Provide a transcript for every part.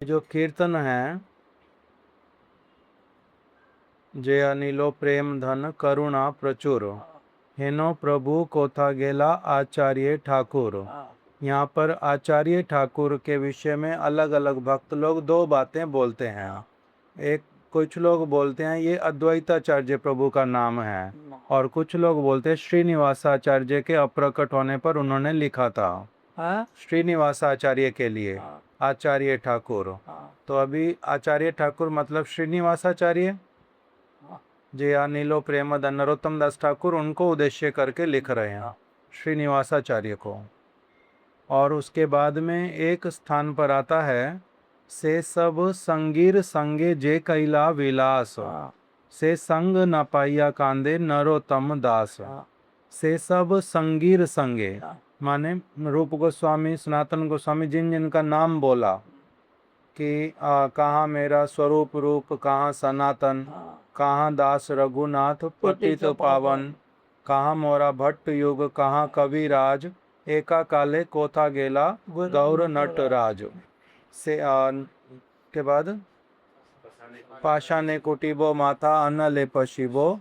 जो कीर्तन है, जे अनिलो प्रेम धन करुणा प्रचुर, हेनो प्रभु कोथा गेला आचार्य ठाकुर। यहाँ पर आचार्य ठाकुर के विषय में अलग अलग भक्त लोग दो बातें बोलते हैं। एक, कुछ लोग बोलते हैं ये अद्वैताचार्य प्रभु का नाम है, और कुछ लोग बोलते हैं श्रीनिवासाचार्य के अप्रकट होने पर उन्होंने लिखा था। श्रीनिवासाचार्य के लिए आचार्य ठाकुर। तो अभी आचार्य ठाकुर मतलब श्रीनिवासाचार्य जे अनिलो प्रेमद नरोत्तम दास ठाकुर, उनको उद्देश्य करके लिख रहे हैं श्रीनिवासाचार्य को। और उसके बाद में एक स्थान पर आता है, से सब संगीर संगे जे कैला विलास, से संग न पाइया कांदे नरोत्तम दास। से सब संगीर संगे माने रूप गोस्वामी, सनातन गोस्वामी, जिन जिनका नाम बोला कि कहाँ मेरा स्वरूप रूप, कहाँ सनातन, कहाँ दास रघुनाथ पतित पावन, कहाँ मोरा भट्ट युग, कहाँ कविराज, एका काले कोथा गेला गौर नटराज। से के बाद पाषाणे कुटिबो माथा अन्न ले पशिबो,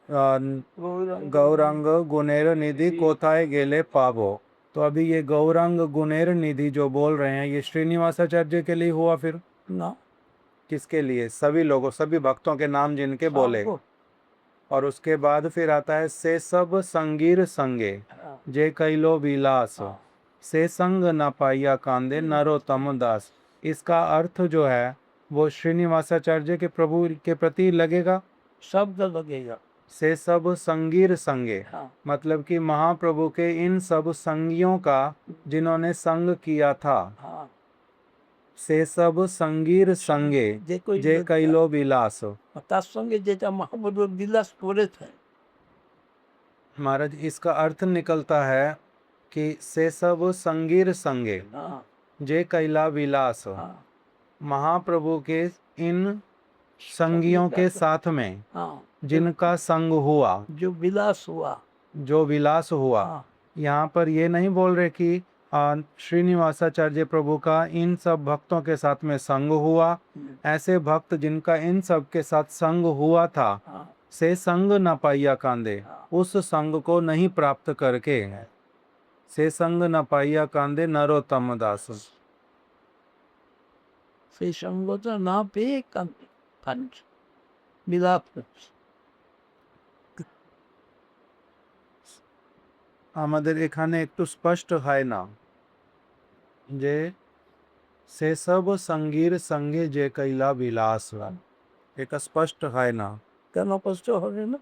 गौरंग गुणेर निधि कोथाए गेले पावो। तो अभी ये गौरंग गुणेर निधि जो बोल रहे हैं, ये श्रीनिवासाचार्य के लिए हुआ फिर ना? किसके लिए? सभी लोगों, सभी भक्तों के नाम जिनके बोले। और उसके बाद फिर आता है, से सब संगीर संगे जे कैलो विलास, से संग न पाइया कांदे नरोत्तम दास। इसका अर्थ जो है वो श्रीनिवासाचार्य के प्रभु के प्रति लगेगा, शब्द लगेगा। से सब संगीर संगे मतलब कि महाप्रभु के इन सब संगियों का जिन्होंने संग किया था। से सब संगीर संगे जे कैलो विलास, তার সঙ্গে যেটা মহাপ্রভু বিলাস করেছে। महाराज, इसका अर्थ निकलता है कि से सब संगीर संगे जे कैला विलास, महाप्रभु के इन संगियों के साथ में जिनका संग हुआ, जो विलास हुआ। यहाँ पर ये नहीं बोल रहे कि श्रीनिवासाचार्य प्रभु का इन सब भक्तों के साथ में संग हुआ। ऐसे भक्त जिनका इन सब के साथ संग हुआ था, से संग न पाइया कांदे, उस संग को नहीं प्राप्त करके, से संग न पाइया कांदे नरोत्तम दास, से संग तो ना पे कंच मिलाप। আমাদের এখানে একটু স্পষ্ট হয় না যে से सब संगीर संगे जे कैला विलास, एक स्पष्ट है ना? কেন কষ্ট হবে না?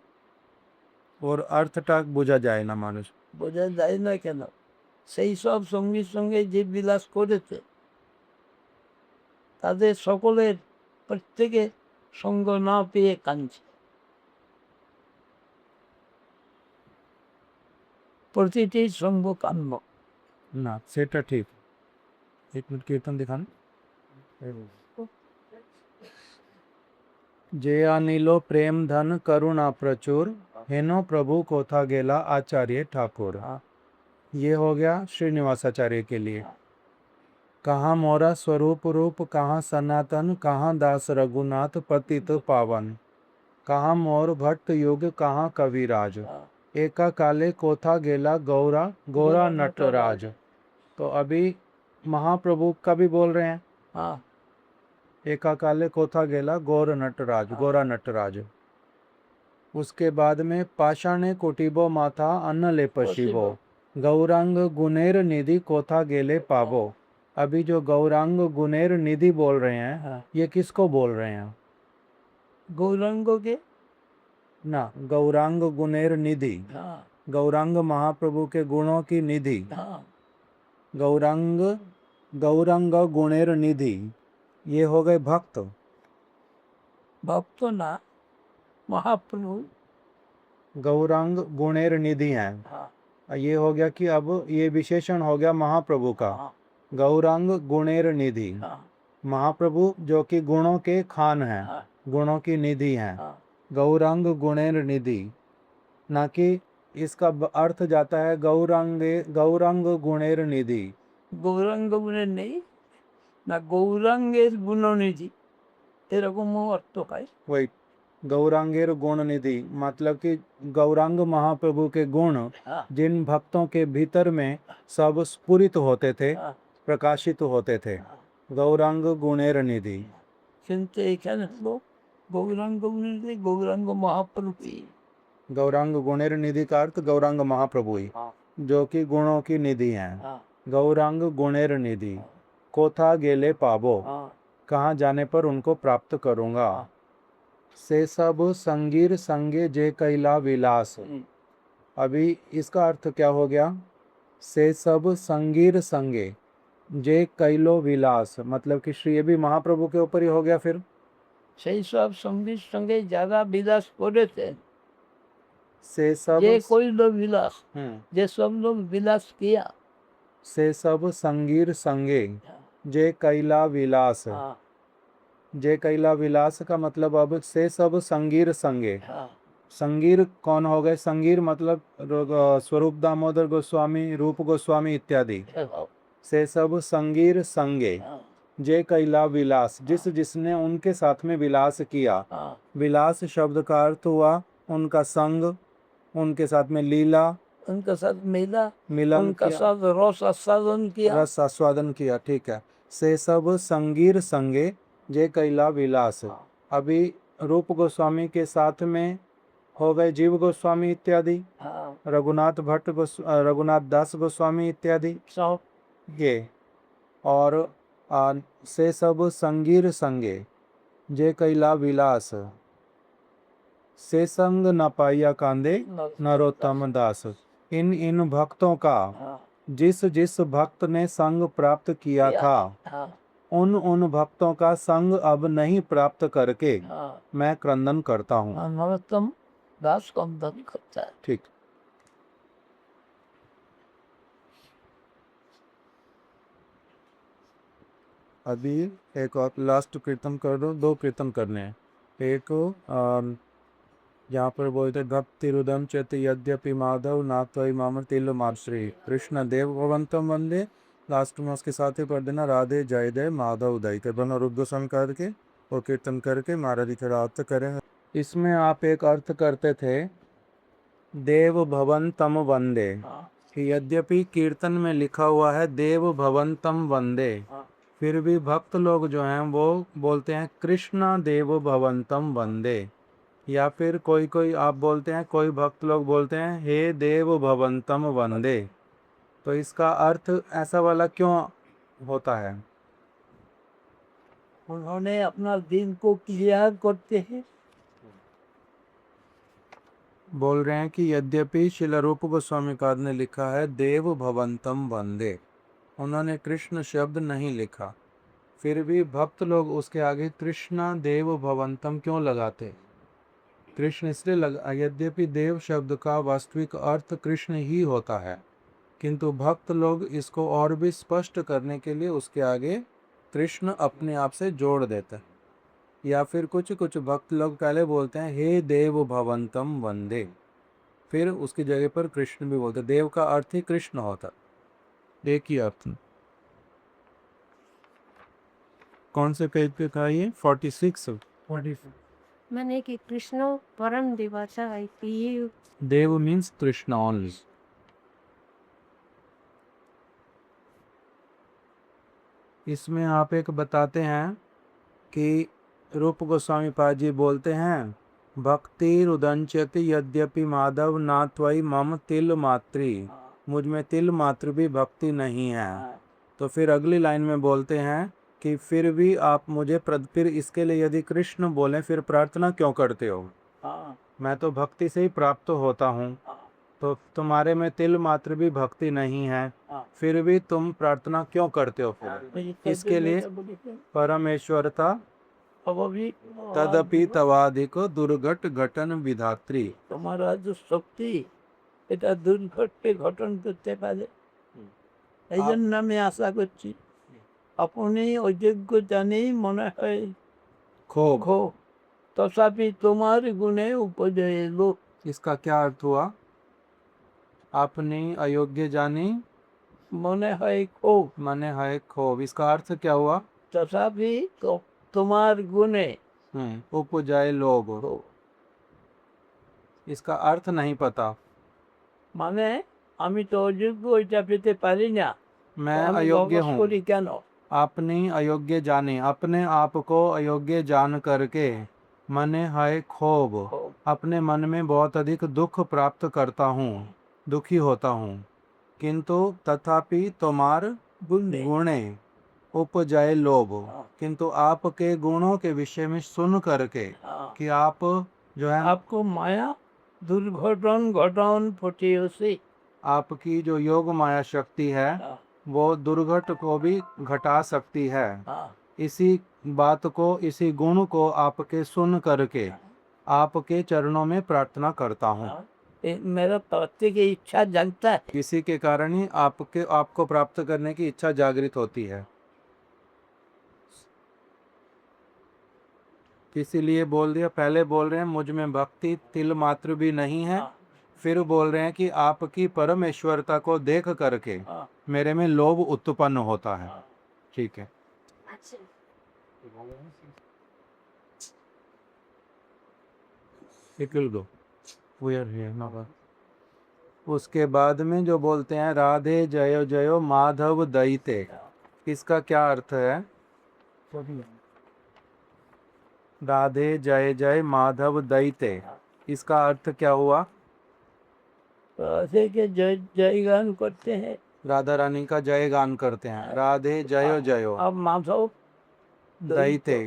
ওর অর্থটা বোঝা যায় না, মানুষ বোঝা যায় না কেন? সেই সব সঙ্গীর সঙ্গে যে বিলাস করেছে তাদের সকলের প্রত্যেকে সঙ্গ না পেয়ে কাঁদছে। প্রতিটি সঙ্গ কাম্য না, সেটা ঠিক। एक मिनट कीर्तन दिखाना। जे अनिलो प्रेम धन करुणा प्रचुर, हेनो प्रभु कोथा गेला आचार्य ठाकुर। ये हो गया श्रीनिवासाचार्य के लिए। कहाँ मोरा स्वरूप रूप, कहाँ सनातन, कहाँ दास रघुनाथ पतित पावन, कहाँ मोर भट्ट युग, कहाँ कविराज, एका काले कोथा गेला गौरा गोरा नटराज। तो अभी महाप्रभु का भी बोल रहे हैं, एका काले कोथा गेला गौर नटराज, गोरा नटराज। उसके बाद में पाषाणे कुटिबो माथा अन्न ले पशिबो, गौरांग गुनेर निधि कोथा गेले पावो। अभी जो गौरांग गुनेर निधि बोल रहे हैं, ये किसको बोल रहे हैं? गौरांग के ना, गौरांग गुनेर निधि। गौरांग महाप्रभु के गुणों की निधि। गौरांग गौरांग गुणेर निधि, ये हो गए भक्त। भक्त ना, महाप्रभु गौरांग गुणेर निधि हैं। ये हो गया कि अब ये विशेषण हो गया महाप्रभु का, गौरांग गुणेर निधि। महाप्रभु जो कि गुणों के खान हैं, गुणों की निधि हैं, गौरांग गुणेर निधि। ना कि इसका अर्थ जाता है गौरांग गुणेर निधि। गौरांग गुणेर नहीं, না গৌরাঙ্গের গুণনিধি এরকমও অর্থ হয়। वही गौरांगेर गुण निधि मतलब कि गौरांग महाप्रभु के गुण हाँ जिन भक्तों के भीतर में सब स्फुरित होते थे, हाँ प्रकाशित होते थे। हाँ। गौरांग गुणेर निधि। কিন্তু এখানে হলো গৌরাঙ্গ গুণনিধি গৌরাঙ্গ মহাপ্রভু। गौरांग गुणेर निधि का अर्थ गौरांग महाप्रभु ही, हाँ जो कि गुणों की निधि हैं। हाँ गौरांग गुणेर निधि कोथा गेले पाबो, हाँ कहाँ जाने पर उनको प्राप्त करूंगा। हाँ। से सब संगीर संगे जे कैला विलास। अभी इसका अर्थ क्या हो गया? से सब संगीर संगे जे कैलो विलास, मतलब कि श्री ये भी महाप्रभु के ऊपर ही हो गया फिर। সেই সব সঙ্গীর সঙ্গে যারা বিলাস করেছেন, से सब যে কইল বিলাস, हम्म, যে সব লোক বিলাস কিয়া। से सब संगीर संगे जे कैला विलास। हाँ जे कैला विलास का मतलब अब से सब संगीर संगे। हाँ संगीर कौन हो गए? संगीर मतलब स्वरूप दामोदर गोस्वामी, रूप गोस्वामी इत्यादि। हाँ से सब संगीर संगे हाँ जे कैला विलास, जिस जिसने उनके साथ में विलास किया। हाँ। विलास शब्द का अर्थ हुआ उनका संग, उनके साथ में लीला, उनके साथ मिला, मिलन उनका किया, साथ रस आस्वादन किया। रस आस्वादन किया। ठीक है। से सब संगीर संगे जे कैला विलास। अभी रूप गोस्वामी के साथ में हो गए जीव गोस्वामी इत्यादि, हाँ रघुनाथ भट्ट रघुनाथ दास गोस्वामी इत्यादि सब। ये। और से सब संगीर संगे जे कैला विलास। से संग न पाइया कांदे नरोत्तम दास। इन इन भक्तों का हाँ जिस जिस भक्त ने संग प्राप्त किया था, हाँ उन उन भक्तों का संग अब नहीं प्राप्त करके हाँ। मैं क्रंदन करता हूँ। नरोत्तम दास क्रंदन करता है। ठीक। अभी एक और लास्ट कीर्तन कर दो, दो कीर्तन करने हैं। एक यहाँ पर बोलते भक्ति रुदम चेत यद्यपि माधव नाथई माम तिल माश्री कृष्ण देव भवंतम वंदे। लास्ट में उसके साथ ही पढ़ देना राधे जय दे माधव दई के बनो रुद्र करके और कीर्तन करके महाराज की रात करें। इसमें आप एक अर्थ करते थे देव भवन तम वंदे। हाँ यद्यपि कीर्तन में लिखा हुआ है देव भवन तम वंदे, हाँ फिर भी भक्त लोग जो हैं वो बोलते हैं कृष्णा देव भवंतम वंदे। या फिर कोई कोई आप बोलते हैं, कोई भक्त लोग बोलते हैं हे देव भवंतम वंदे। तो इसका अर्थ ऐसा वाला क्यों होता है? उन्होंने अपना दिन को क्लियर करते हैं। बोल रहे हैं कि यद्यपि शिला रूप गोस्वामी पाद ने लिखा है देव भवंतम वंदे, उन्होंने कृष्ण शब्द नहीं लिखा, फिर भी भक्त लोग उसके आगे कृष्णा देव भवंतम क्यों लगाते? कृष्ण इसलिए लगा, यद्यपि देव शब्द का वास्तविक अर्थ कृष्ण ही होता है, किंतु भक्त लोग इसको और भी स्पष्ट करने के लिए उसके आगे कृष्ण अपने आप से जोड़ देते हैं। या फिर कुछ कुछ भक्त लोग पहले बोलते हैं हे देव भवंतम वंदे, फिर उसकी जगह पर कृष्ण भी बोलते। देव का अर्थ ही कृष्ण होता, एक ही अर्थ। कौन से पेज पे था ये? 46। मैंने कि कृष्ण परम दिवासा है कि ये देव मीन्स कृष्ण ओनली। इसमें आप एक बताते हैं कि रूप गोस्वामी पाद जी बोलते हैं भक्ति रुदंचति यद्यपि माधव ना त्वयि मम तिल मात्री, मुझ में तिल मात्र भी भक्ति नहीं है। तो फिर अगली लाइन में बोलते हैं कि फिर भी आप मुझे फिर इसके लिए यदि कृष्ण बोले फिर प्रार्थना क्यों करते हो? हाँ मैं तो भक्ति से ही प्राप्त होता हूँ, तो तुम्हारे में तिल मात्र भी भक्ति नहीं है, हाँ। फिर भी तुम प्रार्थना क्यों करते हो? फिर इसके लिए परमेश्वरता अब अभी तदपि तवाधिक दुर्घट घटन विधात्री। তোমারা যে শক্তি এটা দুর্ঘটকে ঘটন করতে পারে, এই জন্য আমি আশা করছি আপনি অযোগ্য জানেই মনে হয় खूब। খো তথাপি তোমার গুণে উপজয় এলো। इसका क्या अर्थ हुआ? अपनी अयोग्य जानी মনে হয় ক্ষোভ। मने है खोब। इसका अर्थ क्या हुआ? तथापि तुम्हार गुणे उपजाए लोभ। हो। इसका अर्थ नहीं पता। মানে আমি তো অযোগ্য, ওইটা পেতে পারি না, मैं আমি अयोग्य বকবাস हूँ। করি কেন? अपनी अयोग्य जाने, अपने आप को अयोग्य जान करके मने है क्षोभ, अपने मन में बहुत अधिक दुख प्राप्त करता हूँ, दुखी होता हूँ। किंतु तथापि तुम्हार गुणे गुणे उपजाए लोभ, किंतु आपके गुणों के विषय में सुन करके हाँ। कि आप जो है आपको माया दुर्घटन घटान फटियो से आपकी जो योग माया शक्ति है हाँ, वो दुर्घट को भी घटा सकती है। हाँ, इसी बात को, इसी गुण को आपके सुन करके आपके चरणों में प्रार्थना करता हूँ। हाँ। मेरा पति की इच्छा जानता है। इसी के कारण ही आपको प्राप्त करने की इच्छा जागृत होती है। इसीलिए बोल दिया, पहले बोल रहे हैं मुझ में भक्ति तिल मात्र भी नहीं है, हाँ, फिर बोल रहे हैं कि आपकी परमेश्वरता को देख करके हाँ, मेरे में लोभ उत्पन्न होता है। हाँ। ठीक है। अच्छा It will go. We are here now. उसके बाद में जो बोलते हैं राधे जयो जयो माधव दयिते, इसका क्या अर्थ है? राधे जय जय माधव दयिते, इसका अर्थ क्या हुआ? तो ऐसे के जय जय गान करते हैं। राधा रानी का जय गान करते हैं। राधे जयो जयो अब माधव दयिते,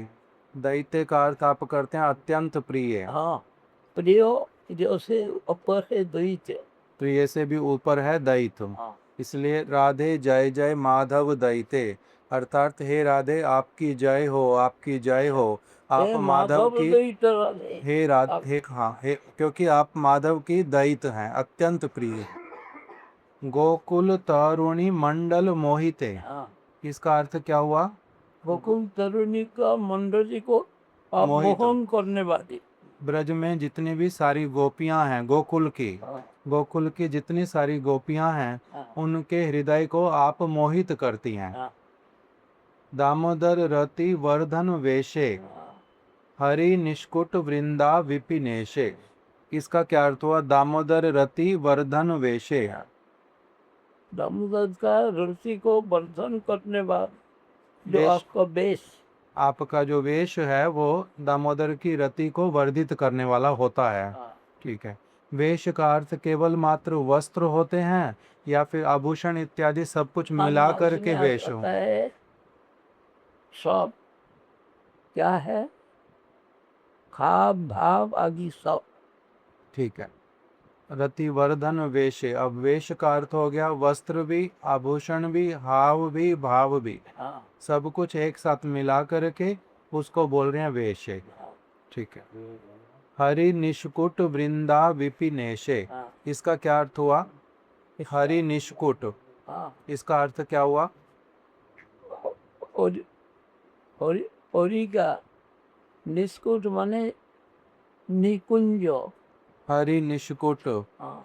दयिते का अर्थ आप करते हैं अत्यंत प्रिय। हाँ, प्रियो जो से ऊपर है द्वैत। प्रिय से भी ऊपर है दयित, हाँ, इसलिए राधे जय जय माधव दयिते, अर्थात हे राधे आपकी जय हो, आपकी जय हो। आप हे माधव की, द्वैत राधे। हे राधे, हाँ हे, क्योंकि आप माधव की दयित हैं, अत्यंत प्रिय। गोकुल तरुणी मंडल मोहिते, हाँ, इसका अर्थ क्या हुआ? गोकुल तरुणी का मंडली को आप मोहित। मोहन करने वाली। ब्रज में जितनी भी सारी गोपियां हैं, गोकुल की, हाँ, गोकुल की जितनी सारी गोपियां हैं, हाँ, उनके हृदय को आप मोहित करती हैं। हाँ, दामोदर रति वर्धन वेशे, हाँ। हरि निष्कुट वृंदा विपिनेशे, इसका क्या अर्थ हुआ? दामोदर रति वर्धन वेशे, दामोदर का ऋषि को बंधन करने वाला जो वेश, आपका बेश। आपका जो वेश है वो दामोदर की रति को वर्धित करने वाला होता है। हाँ, ठीक है। वेश का अर्थ केवल मात्र वस्त्र होते हैं या फिर आभूषण इत्यादि सब कुछ मिला कर के वेश हो? आता है सब क्या है, खाब भाव आदि सब। ठीक है। रतिवर्धन वेशे, अब वेश का अर्थ हो गया वस्त्र भी, आभूषण भी, हाव भी, भाव भी, हाँ, सब कुछ एक साथ मिला करके उसको बोल रहे हैं वेशे। ठीक है। हरि निष्कुट वृंदा विपिनेशे, हाँ, इसका क्या अर्थ हुआ? हरि निष्कुट, हाँ। इसका अर्थ क्या हुआ? और ओरी का निष्कुट माने निकुंज। हरि निष्कुट हाँ,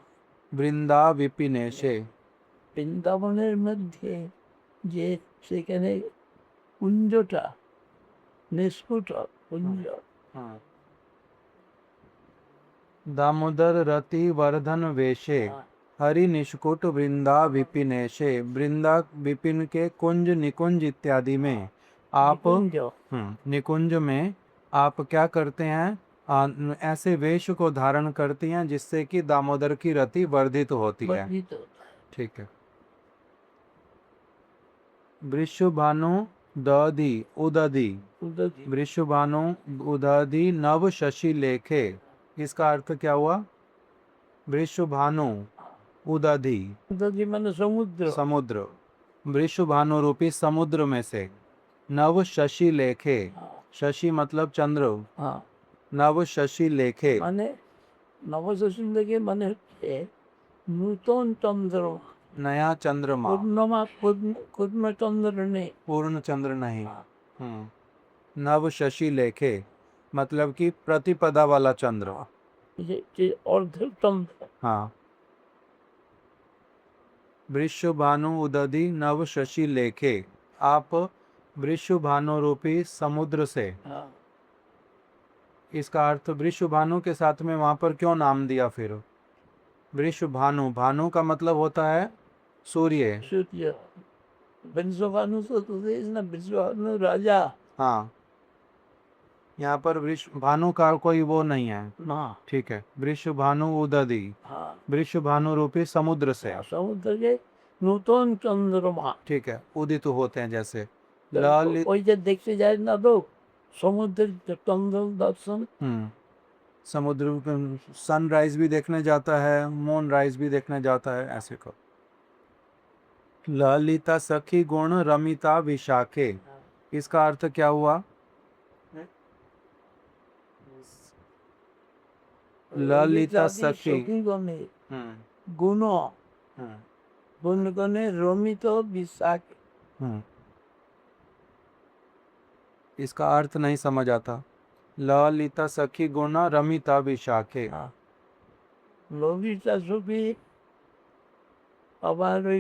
वृंदा विपिनेशे, বৃন্দাবনের মধ্যে যে সেখানে কুঞ্জটা নিষ্কুট কুঞ্জ। दामोदर रति वर्धन वेशे, हाँ, हरि निष्कुट वृंदा विपिनेशे, वृंदा विपिन के कुंज निकुंज इत्यादि में आप নিকুঞ্জ। निकुंज में आप क्या करते हैं? ऐसे वेश को धारण करती हैं जिससे कि दामोदर की रति वर्धित होती है। वर्धित ठीक है। वृषभानु दधि उदधि, उदधि। वृषभानु उदधि नव शशि लेखे, इसका अर्थ क्या हुआ? वृषभानु उदधि, उदधि माने समुद्र। समुद्र, वृषभानु रूपी समुद्र में से नव शशि लेखे, शशि मतलब चंद्र, हाँ, नव शशि लेखे, মানে নবশাসন থেকে মানে হচ্ছে নূতন চন্দ্র। नया चंद्रमा, পূর্ণমা পূর্ণচন্দ্র নেই। पूर्ण चंद्र नहीं। नव शशि लेखे मतलब कि प्रतिपदा वाला चंद्र। যে অর্ধচন্দ্র। हाँ। वृषभानु उदधि नव शशि लेखे, आप वृषभानु रूपी समुद्र से। हाँ, इसका अर्थ वृषभानु के साथ में वहां पर क्यों नाम दिया फिर? वृषभानु, भानु का मतलब होता है सूर्य। सूर्य वृषभानु तो ना, वृषभानु राजा। हाँ, यहाँ पर वृषभानु का कोई वो नहीं है। हाँ ठीक है, वृषभानु उदधि, हाँ, वृषभानु रूपी समुद्र से। समुद्र के नूतन चंद्रमा। ठीक है, उदित होते हैं जैसे ललित। ওই যে দেখতে যায় না লোক সমুদ্রের চন্দ্র দর্শন। समुद्र सनराइज भी देखने जाता है, मून राइज भी देखने जाता है, ऐसे को। ललिता सखी गुण रमिता विशाखे, इसका अर्थ क्या हुआ? ललिता सखी। সখীগণে हम्म গুণ हम्म গুণগণে রমিত বিশাখ। हम्म इसका अर्थ नहीं समझ आता। ललिता सखी गुण रमिता विशाखे। ললিতা সখী আবার ওই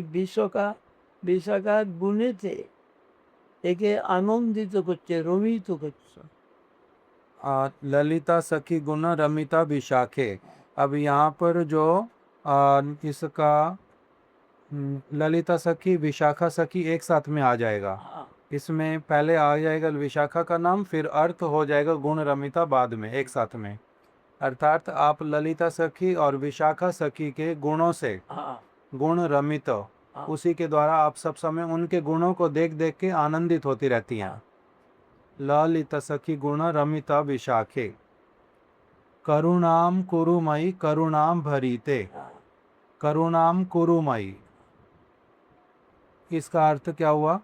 বিশাখার গুণেতে একে আনন্দিত করছে, রমিত করছে। ललिता सखी गुण रमिता विशाखे। अब यहाँ पर जो इसका ललिता सखी विशाखा सखी एक साथ में आ जाएगा। हाँ, इसमें पहले आ जाएगा विशाखा का नाम, फिर अर्थ हो जाएगा गुण रमिता बाद में एक साथ में। अर्थात आप ललिता सखी और विशाखा सखी के गुणों से हाँ, गुण रमित, उसी के द्वारा आप सब समय उनके गुणों को देख देख के आनंदित होती रहती हैं। ललिता सखी गुण रमिता विशाखे। करुणाम कुरुमयी करुणाम भरीते। करुणाम कुरुमयी, इसका अर्थ क्या हुआ?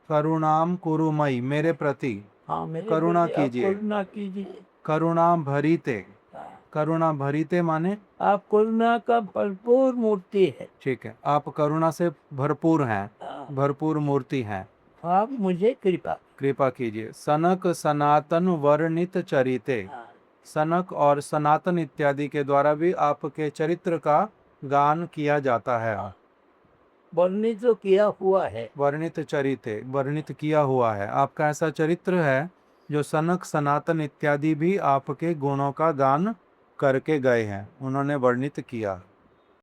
करुणाम कुरुमयी, मेरे प्रति हाँ, मेरे करुणा प्रति आप कीजिए। करुणा कीजिए। करुणा भरीते, हाँ, करुणा भरीते माने आप करुणा का भरपूर मूर्ति है। ठीक है, आप करुणा से भरपूर हैं, हाँ, भरपूर मूर्ति हैं, आप मुझे कृपा। कृपा कीजिए। सनक सनातन वर्णित चरिते। हाँ, सनक और सनातन इत्यादि के द्वारा भी आपके चरित्र का गान किया जाता है। वर्णित तो किया हुआ है। वर्णित चरिते, वर्णित किया हुआ है। आपका ऐसा चरित्र है जो सनक सनातन इत्यादि भी आपके गुणों का गान करके गए हैं, उन्होंने वर्णित किया।